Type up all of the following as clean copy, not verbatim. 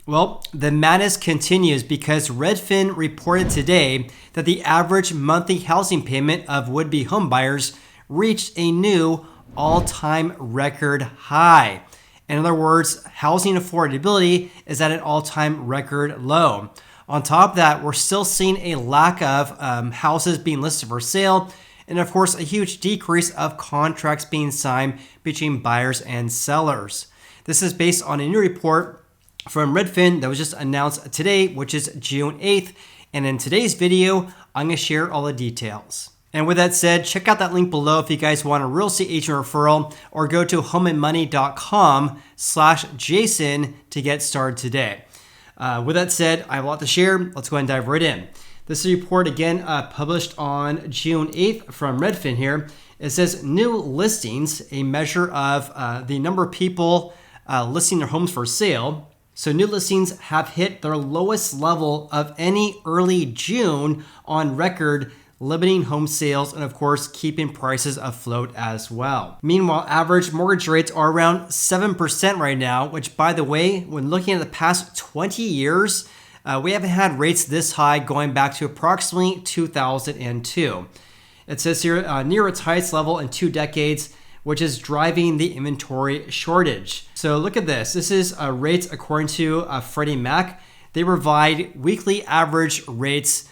Well, the madness continues because Redfin reported today that the average monthly housing payment of would-be homebuyers reached a new all-time record high. In other words, housing affordability is at an all-time record low. On top of that, we're still seeing a lack of houses being listed for sale, and of course, a huge decrease of contracts being signed between buyers and sellers. This is based on a new report from Redfin that was just announced today, which is June 8th. And in today's video, I'm going to share all the details. And with that said, check out that link below if you guys want a real estate agent referral, or go to homeandmoney.com/Jason to get started today. With that said, I have a lot to share. Let's go ahead and dive right in. This report, again, published on June 8th from Redfin here. It says new listings, a measure of the number of people listing their homes for sale. So new listings have hit their lowest level of any early June on record, limiting home sales and of course keeping prices afloat as well. Meanwhile, average mortgage rates are around 7% right now, which, by the way, when looking at the past 20 years, we haven't had rates this high going back to approximately 2002. It says here near its highest level in 2 decades, which is driving the inventory shortage. So look at this. This is rates according to Freddie Mac. They provide weekly average rates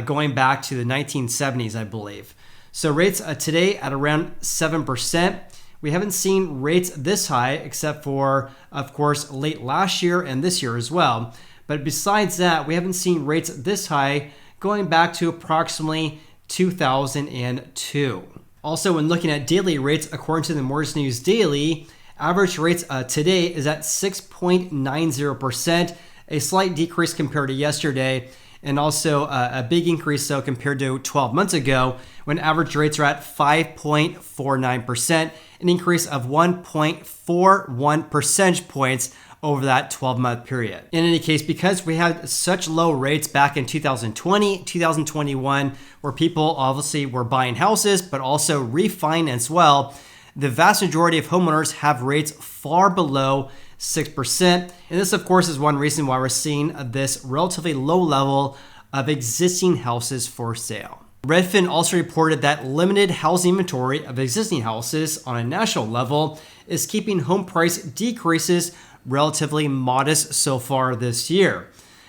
going back to the 1970s, I believe. So rates today at around 7%. We haven't seen rates this high except for, of course, late last year and this year as well. But besides that, we haven't seen rates this high going back to approximately 2002. Also, when looking at daily rates, according to the Mortgage News Daily, average rates today is at 6.90%, a slight decrease compared to yesterday, and also a big increase though compared to 12 months ago when average rates are at 5.49%, an increase of 1.41 percentage points over that 12-month period. In any case, because we had such low rates back in 2020, 2021, where people obviously were buying houses, but also refinance well, the vast majority of homeowners have rates far below 6%. And this, of course, is one reason why we're seeing this relatively low level of existing houses for sale. Redfin also reported that limited housing inventory of existing houses on a national level is keeping home price decreases relatively modest so far this year,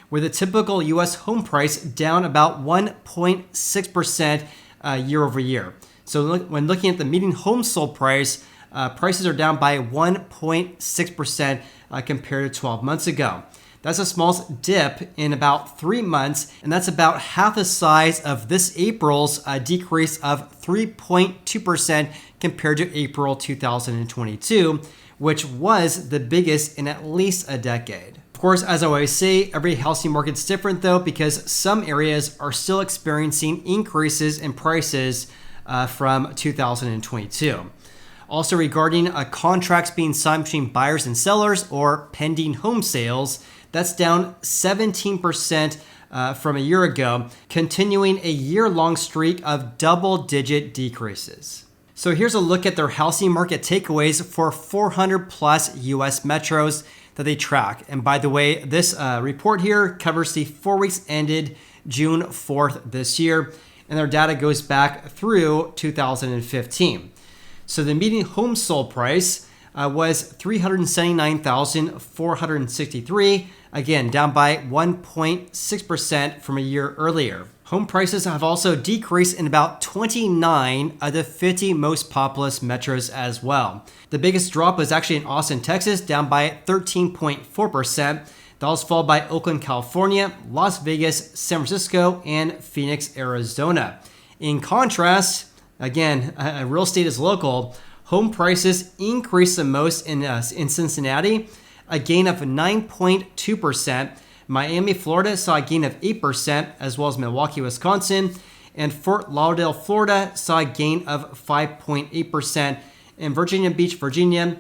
with a typical U.S. home price down about 1.6% year over year. So when looking at the median home sold price, prices are down by 1.6% compared to 12 months ago. That's the smallest dip in about 3 months, and that's about half the size of this April's decrease of 3.2% compared to April 2022, which was the biggest in at least a decade. Of course, as I always say, every housing market's different though, because some areas are still experiencing increases in prices from 2022. Also, regarding contracts being signed between buyers and sellers or pending home sales, that's down 17% from a year ago, continuing a year-long streak of double-digit decreases. So here's a look at their housing market takeaways for 400 plus US metros that they track. And by the way, this report here covers the 4 weeks ended June 4th this year, and their data goes back through 2015. So the median home sold price was $379,463, again down by 1.6% from a year earlier. Home prices have also decreased in about 29 of the 50 most populous metros as well. The biggest drop was actually in Austin, Texas, down by 13.4%. That was followed by Oakland, California, Las Vegas, San Francisco, and Phoenix, Arizona. In contrast, again, real estate is local. Home prices increased the most in Cincinnati, a gain of 9.2%. Miami, Florida saw a gain of 8%, as well as Milwaukee, Wisconsin. And Fort Lauderdale, Florida saw a gain of 5.8%. And Virginia Beach, Virginia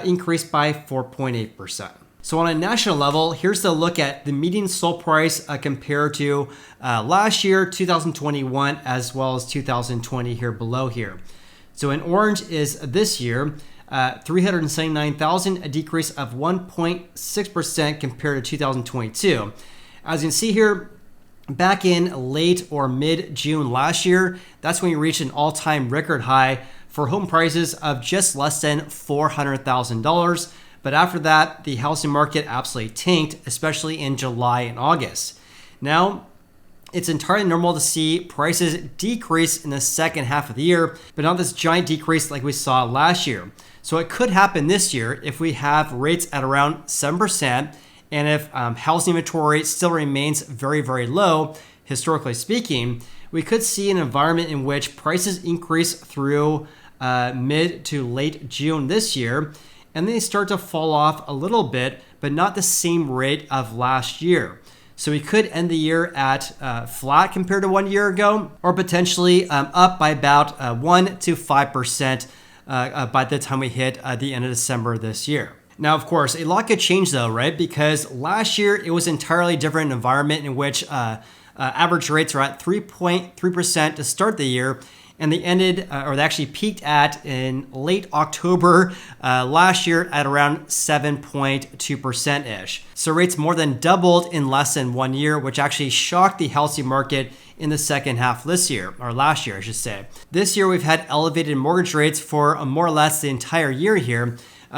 increased by 4.8%. So on a national level, here's the look at the median sold price compared to last year, 2021, as well as 2020 here below here. So in orange is this year. 379,000, a decrease of 1.6% compared to 2022. As you can see here, back in late or mid-June last year, that's when we reached an all-time record high for home prices of just less than $400,000. But after that, the housing market absolutely tanked, especially in July and August. Now, it's entirely normal to see prices decrease in the second half of the year, but not this giant decrease like we saw last year. So it could happen this year if we have rates at around 7%, and if housing inventory still remains very, very low, historically speaking, we could see an environment in which prices increase through mid to late June this year, and then they start to fall off a little bit, but not the same rate of last year. So we could end the year at flat compared to 1 year ago, or potentially up by about 1 to 5% by the time we hit the end of December this year. Now, of course, a lot could change though, right? Because last year it was an entirely different environment in which average rates are at 3.3% to start the year, and they ended, or they actually peaked at in late October last year at around 7.2%-ish. So rates more than doubled in less than 1 year, which actually shocked the housing market in the second half this year, or last year, I should say. This year, we've had elevated mortgage rates for more or less the entire year here.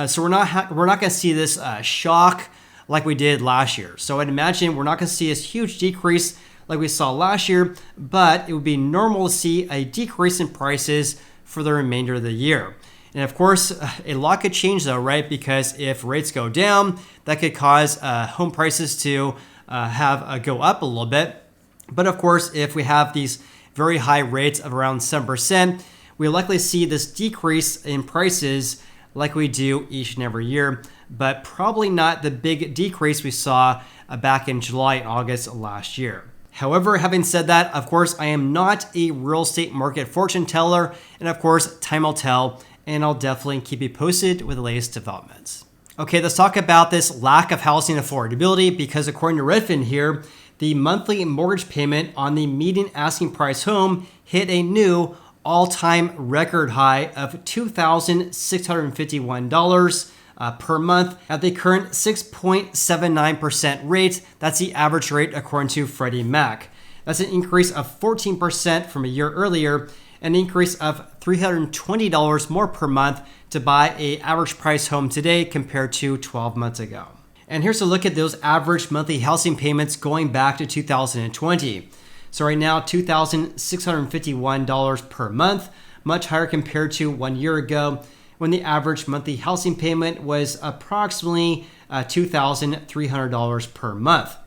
So we're not going to see this shock like we did last year. So I'd imagine we're not going to see this huge decrease like we saw last year, but it would be normal to see a decrease in prices for the remainder of the year. And of course, a lot could change though, right? Because if rates go down, that could cause home prices to go up a little bit. But of course, if we have these very high rates of around 7%, we'll likely see this decrease in prices like we do each and every year, but probably not the big decrease we saw back in July and August last year. However, having said that, of course, I am not a real estate market fortune teller, and of course, time will tell, and I'll definitely keep you posted with the latest developments. Okay, let's talk about this lack of housing affordability, because according to Redfin here, the monthly mortgage payment on the median asking price home hit a new all-time record high of $2,651 per month at the current 6.79% rate. That's the average rate according to Freddie Mac. That's an increase of 14% from a year earlier, an increase of $320 more per month to buy an average price home today compared to 12 months ago. And here's a look at those average monthly housing payments going back to 2020. So right now, $2,651 per month, much higher compared to 1 year ago when the average monthly housing payment was approximately $2,300 per month.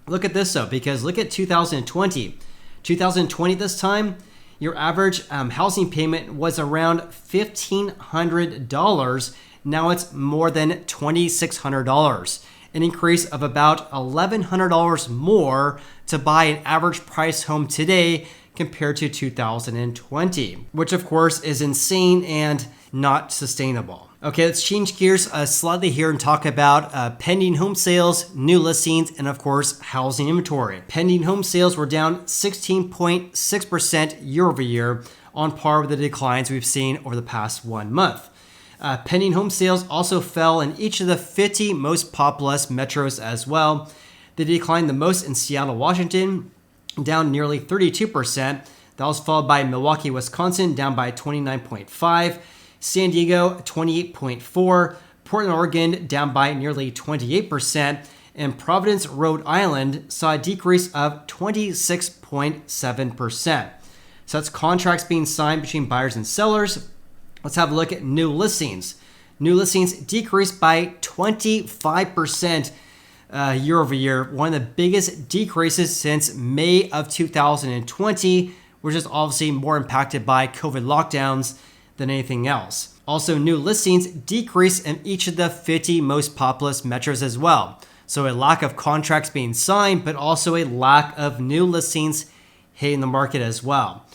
Look at this though, because look at 2020. 2020 this time, your average housing payment was around $1,500. Now it's more than $2,600. An increase of about $1,100 more to buy an average price home today compared to 2020, which of course is insane and not sustainable. Okay, let's change gears slightly here and talk about pending home sales, new listings, and of course, housing inventory. Pending home sales were down 16.6% year over year, on par with the declines we've seen over the past 1 month. Pending home sales also fell in each of the 50 most populous metros as well. They declined the most in Seattle, Washington, down nearly 32%. That was followed by Milwaukee, Wisconsin, down by 29.5%. San Diego, 28.4%. Portland, Oregon, down by nearly 28%. And Providence, Rhode Island, saw a decrease of 26.7%. So that's contracts being signed between buyers and sellers. Let's have a look at new listings. New listings decreased by 25% year over year, one of the biggest decreases since May of 2020, which is obviously more impacted by COVID lockdowns than anything else. Also, new listings decreased in each of the 50 most populous metros as well. So a lack of contracts being signed, but also a lack of new listings hitting the market as well.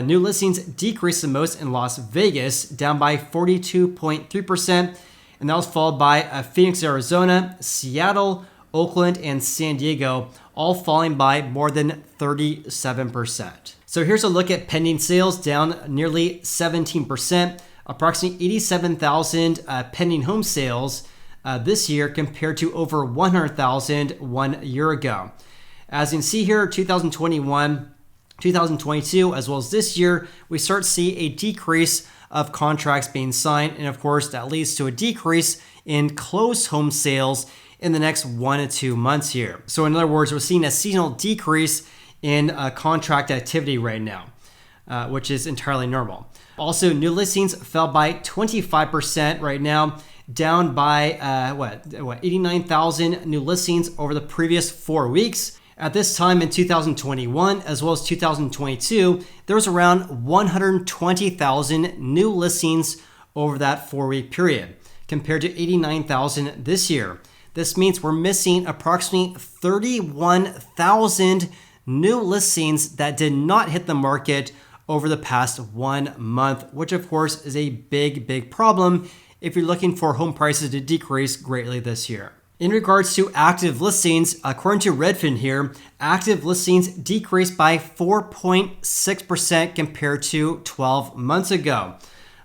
New listings decreased the most in Las Vegas, down by 42.3%, and that was followed by Phoenix, Arizona, Seattle, Oakland, and San Diego, all falling by more than 37%. So here's a look at pending sales, down nearly 17%. approximately 87,000 pending home sales this year compared to over 100,000 1 year ago. As you can see here, 2021, 2022, as well as this year, we start to see a decrease of contracts being signed. And of course, that leads to a decrease in closed home sales in the next 1 to 2 months here. So in other words, we're seeing a seasonal decrease in contract activity right now, which is entirely normal. Also, new listings fell by 25% right now, down by 89,000 new listings over the previous 4 weeks. At this time in 2021, as well as 2022, there was around 120,000 new listings over that 4-week period, compared to 89,000 this year. This means we're missing approximately 31,000 new listings that did not hit the market over the past 1 month, which of course is a big problem if you're looking for home prices to decrease greatly this year. In regards to active listings, according to Redfin here, active listings decreased by 4.6% compared to 12 months ago.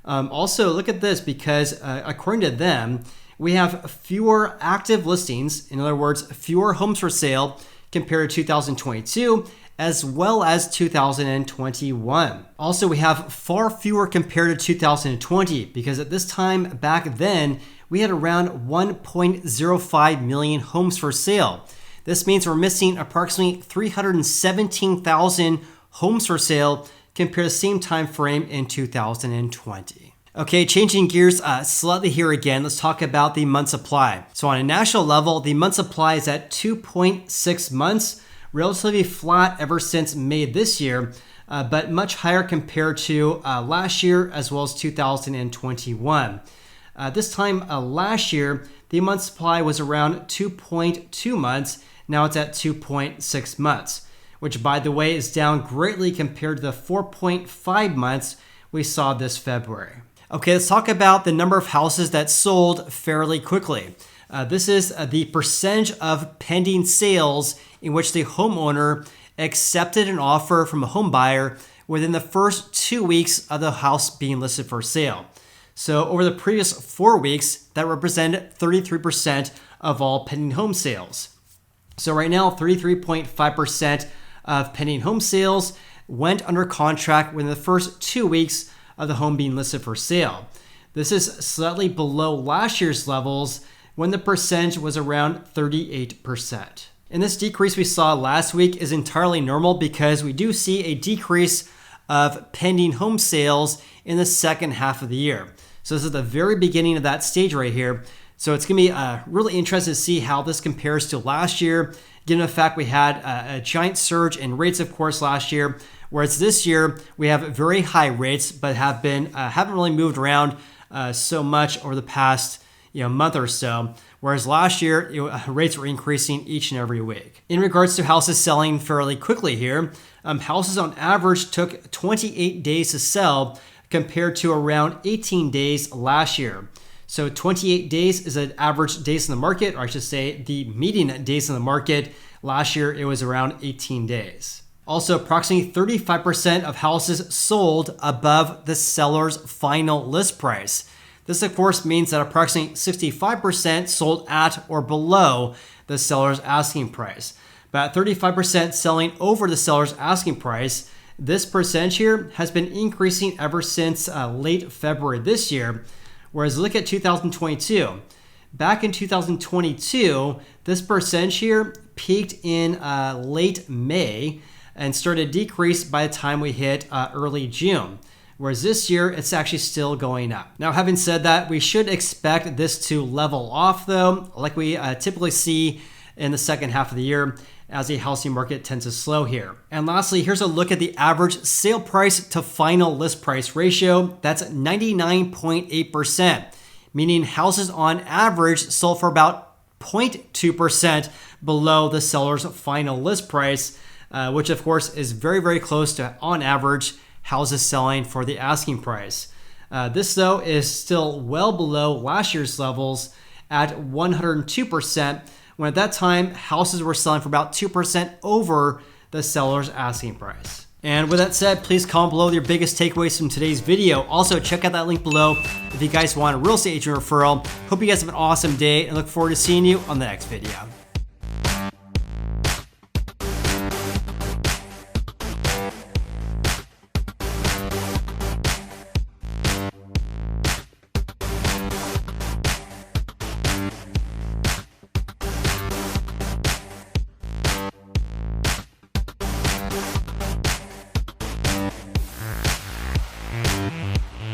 Also, look at this, because according to them, we have fewer active listings, in other words, fewer homes for sale compared to 2022, as well as 2021. Also, we have far fewer compared to 2020, because at this time back then, we had around 1.05 million homes for sale. This means we're missing approximately 317,000 homes for sale compared to the same time frame in 2020. Okay, changing gears slightly here again, let's talk about the month supply. So on a national level, the month supply is at 2.6 months, relatively flat ever since May this year, but much higher compared to last year as well as 2021. This time last year, the month supply was around 2.2 months. Now it's at 2.6 months, which by the way is down greatly compared to the 4.5 months we saw this February. Okay, let's talk about the number of houses that sold fairly quickly. This is the percentage of pending sales in which the homeowner accepted an offer from a home buyer within the first 2 weeks of the house being listed for sale. So over the previous 4 weeks, that represented 33% of all pending home sales. So right now, 33.5% of pending home sales went under contract within the first 2 weeks of the home being listed for sale. This is slightly below last year's levels when the percentage was around 38%. And this decrease we saw last week is entirely normal, because we do see a decrease of pending home sales in the second half of the year. So this is the very beginning of that stage right here. So it's going to be really interesting to see how this compares to last year, given the fact we had a giant surge in rates, of course, last year, whereas this year we have very high rates, but haven't really moved around so much over the past month or so. Whereas last year, rates were increasing each and every week. In regards to houses selling fairly quickly here, houses on average took 28 days to sell compared to around 18 days last year. So 28 days is an average days in the market, or I should say the median days in the market. Last year, it was around 18 days. Also, approximately 35% of houses sold above the seller's final list price. This, of course, means that approximately 65% sold at or below the seller's asking price. But 35% selling over the seller's asking price, this percentage here has been increasing ever since late February this year. Whereas look at 2022. Back in 2022, this percentage here peaked in late May and started to decrease by the time we hit early June. Whereas this year, it's actually still going up. Now, having said that, we should expect this to level off though, like we typically see in the second half of the year as the housing market tends to slow here. And lastly, here's a look at the average sale price to final list price ratio. That's 99.8%, meaning houses on average sold for about 0.2% below the seller's final list price, which of course is very, very close to, on average, houses selling for the asking price. This though is still well below last year's levels at 102%, when at that time houses were selling for about 2% over the seller's asking price. And with that said, please comment below your biggest takeaways from today's video. Also, check out that link below if you guys want a real estate agent referral. Hope you guys have an awesome day and look forward to seeing you on the next video.